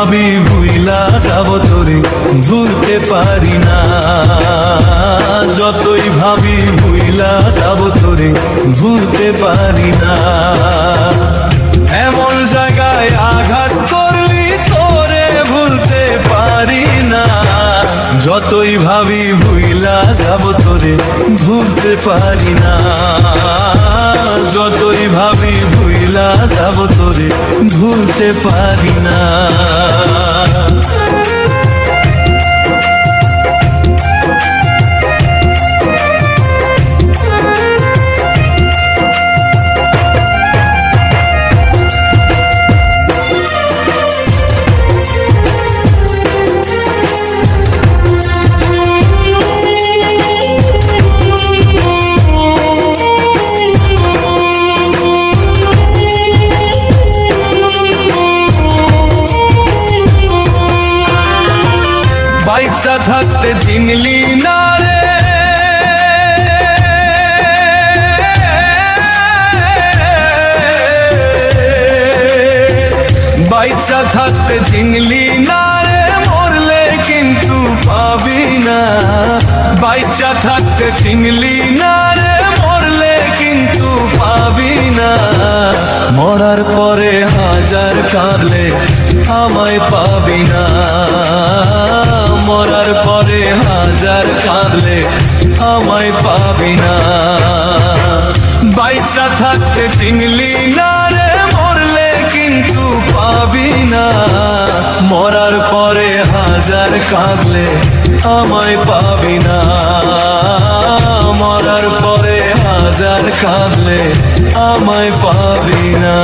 ভাবি ভুইলা যাব তোরে ভুলতে পারি না, যতই ভাবি ভুইলা যাব তোরে ভুলতে পারি না। এমন জায়গায় আঘাত করলি তোরে ভুলতে পারি না, যতই ভাবি ভুইলা যাব তোরে ভুলতে পারি না, যতই ভাবি ভুইলা যাব তোরে ভুলতে পারি না। বাইচা থাকতে চিনলি না রে, বাইচা থাকতে চিনলি না রে, মরলে কিন্তু পাবি না। বাইচা থাকতে চিনলি না রে, মরলে কিন্তু পাবি না। মরার পরে হাজার কাঁদলে আমায় পাবি না, মরার পরে হাজার কাঁদলে আমায় পাবি না। বাইচা থাকতে চিনলি না রে, মরলে কিন্তু পাবি না। মরার পরে হাজার কাঁদলে আমায় পাবি না, মরার পরে হাজার কাঁদলে আমায় পাবি না।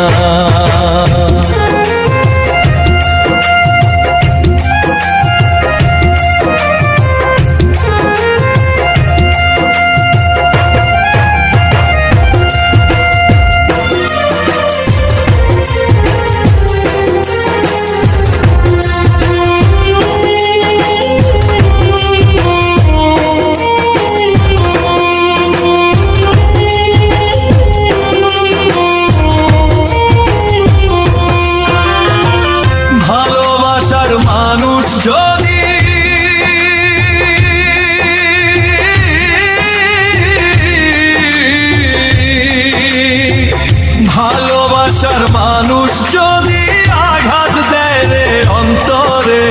ভালোবাসার মানুষ যদি ভালোবাসার মানুষ যদি আঘাত দেয় রে অন্তরে,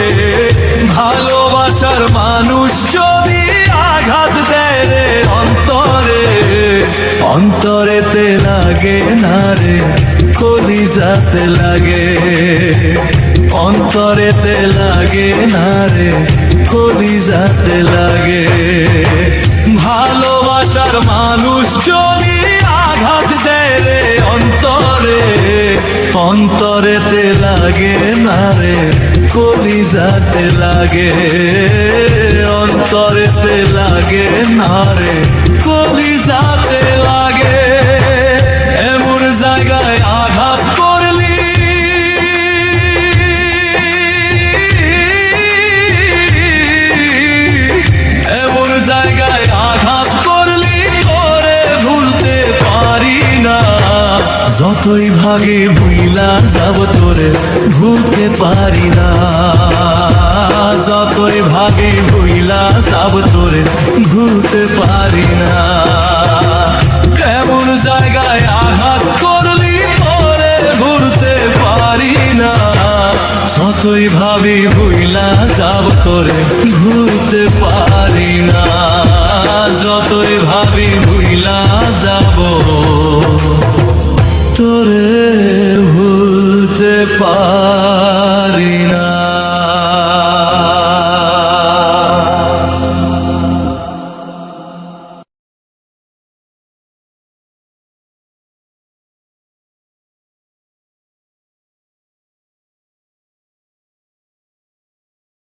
ভালোবাসার মানুষ যদি আঘাত দেয় রে অন্তরে, অন্তরেতে লাগে না রে কলিজাতে লাগে, অন্তরেতে লাগে না রে কলিজাতে লাগে। ভালোবাসার মানুষ যদি আঘাত দেয় রে অন্তরে, অন্তরেতে লাগে না রে কলিজাতে লাগে, অন্তরেতে লাগে না রে কলিজাতে লাগে। এমন জায়গায় আঘাত করলি এমন জায়গায় আঘাত করলি তোরে ভুলতে পারি না, যতই ভাগে ভুইলা যাব তোরে ভুলতে পারি না, যতই ভাগে ভুইলা যাব তোরে ভুলতে পারি না। এমন জায়গায় আঘাত করলি তোরে ভুলতে পারি না, যতই ভাবি ভুইলা যাব তোরে ভুলতে পারি না, যতই ভাবি ভুইলা যাব তোরে ভুলতে পারি না।